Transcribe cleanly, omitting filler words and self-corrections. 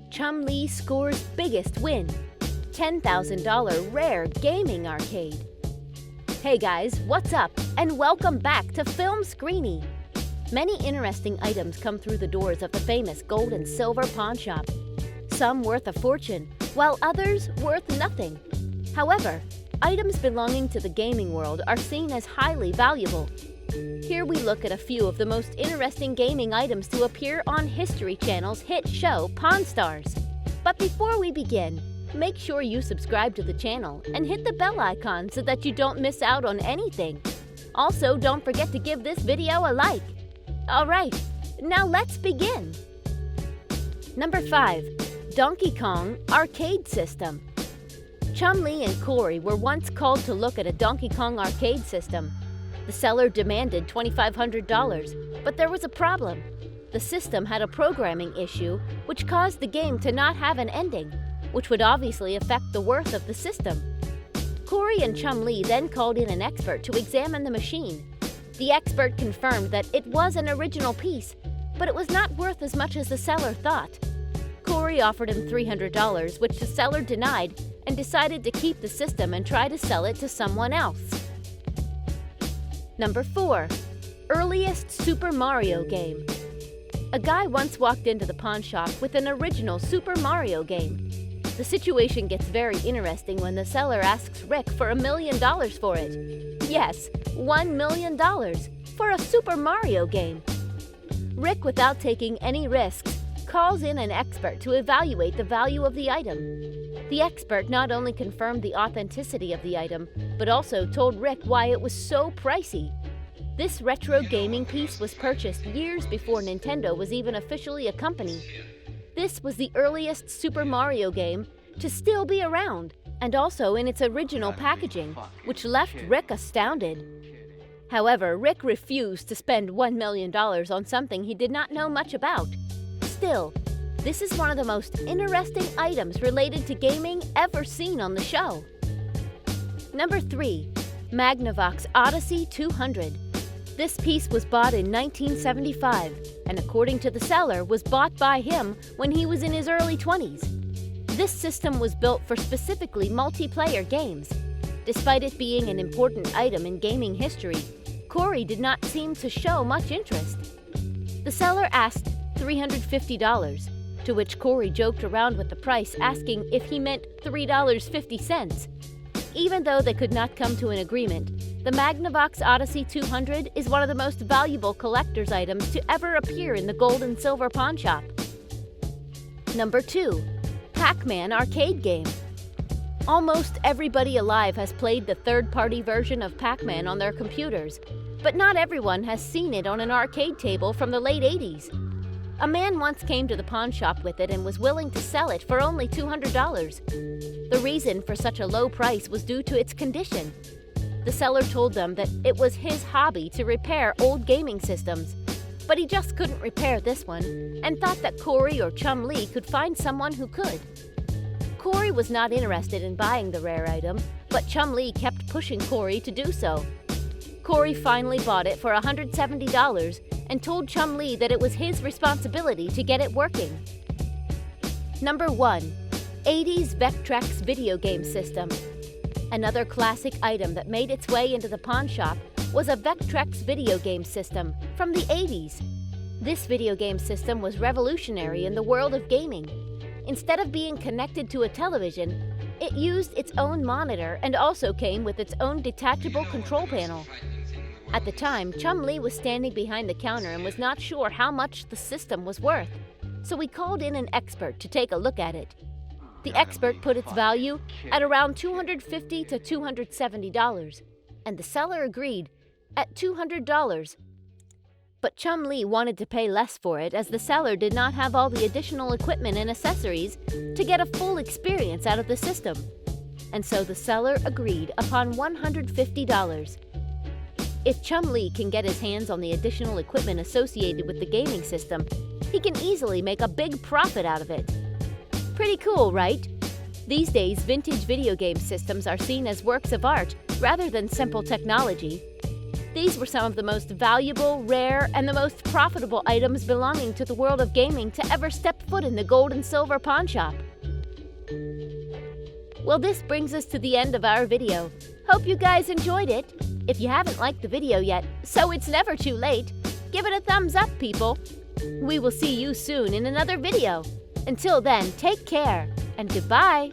Chumlee scores biggest win, $10,000 rare gaming arcade. Hey guys, what's up? And welcome back to Film Screeny. Many interesting items come through the doors of the famous gold and silver pawn shop. Some worth a fortune, while others worth nothing. However, items belonging to the gaming world are seen as highly valuable. Here we look at a few of the most interesting gaming items to appear on History Channel's hit show Pawn Stars. But before we begin, make sure you subscribe to the channel and hit the bell icon so that you don't miss out on anything. Also, don't forget to give this video a like. Alright, now let's begin. Number 5. Donkey Kong Arcade System. Chumlee and Corey were once called to look at a Donkey Kong arcade system. The seller demanded $2,500, but there was a problem. The system had a programming issue which caused the game to not have an ending, which would obviously affect the worth of the system. Corey and Chumlee then called in an expert to examine the machine. The expert confirmed that it was an original piece, but it was not worth as much as the seller thought. Corey offered him $300, which the seller denied, and decided to keep the system and try to sell it to someone else. Number 4. Earliest Super Mario Game. A guy once walked into the pawn shop with an original Super Mario game. The situation gets very interesting when the seller asks Rick for $1 million for it. Yes, $1 million for a Super Mario game. Rick, without taking any risks, calls in an expert to evaluate the value of the item. The expert not only confirmed the authenticity of the item, but also told Rick why it was so pricey. This retro gaming piece was purchased years before Nintendo was even officially a company. This was the earliest Super Mario game to still be around, and also in its original packaging, which left Rick astounded. However, Rick refused to spend $1 million on something he did not know much about. Still, this is one of the most interesting items related to gaming ever seen on the show. Number 3. Magnavox Odyssey 200. This piece was bought in 1975, and according to the seller, was bought by him when he was in his early 20s. This system was built for specifically multiplayer games. Despite it being an important item in gaming history, Corey did not seem to show much interest. The seller asked $350, to which Corey joked around with the price, asking if he meant $3.50. Even though they could not come to an agreement, the Magnavox Odyssey 200 is one of the most valuable collector's items to ever appear in the gold and silver pawn shop. Number 2. Pac-Man arcade game. Almost everybody alive has played the third-party version of Pac-Man on their computers, but not everyone has seen it on an arcade table from the late 80s. A man once came to the pawn shop with it and was willing to sell it for only $200. The reason for such a low price was due to its condition. The seller told them that it was his hobby to repair old gaming systems, but he just couldn't repair this one and thought that Corey or Chumlee could find someone who could. Corey was not interested in buying the rare item, but Chumlee kept pushing Corey to do so. Corey finally bought it for $170 and told Chumlee that it was his responsibility to get it working. Number 1. 80s Vectrex video game system. Another classic item that made its way into the pawn shop was a Vectrex video game system from the 80s. This video game system was revolutionary in the world of gaming. Instead of being connected to a television, it used its own monitor and also came with its own detachable control panel. At the time, Chumlee was standing behind the counter and was not sure how much the system was worth, so we called in an expert to take a look at it. The expert put its value at around $250 to $270, and the seller agreed at $200. But Chumlee wanted to pay less for it as the seller did not have all the additional equipment and accessories to get a full experience out of the system. And so the seller agreed upon $150. If Chumlee can get his hands on the additional equipment associated with the gaming system, he can easily make a big profit out of it. Pretty cool, right? These days, vintage video game systems are seen as works of art rather than simple technology. These were some of the most valuable, rare, and the most profitable items belonging to the world of gaming to ever step foot in the gold and silver pawn shop. Well, this brings us to the end of our video. Hope you guys enjoyed it. If you haven't liked the video yet, so it's never too late, give it a thumbs up, people. We will see you soon in another video. Until then, take care and goodbye.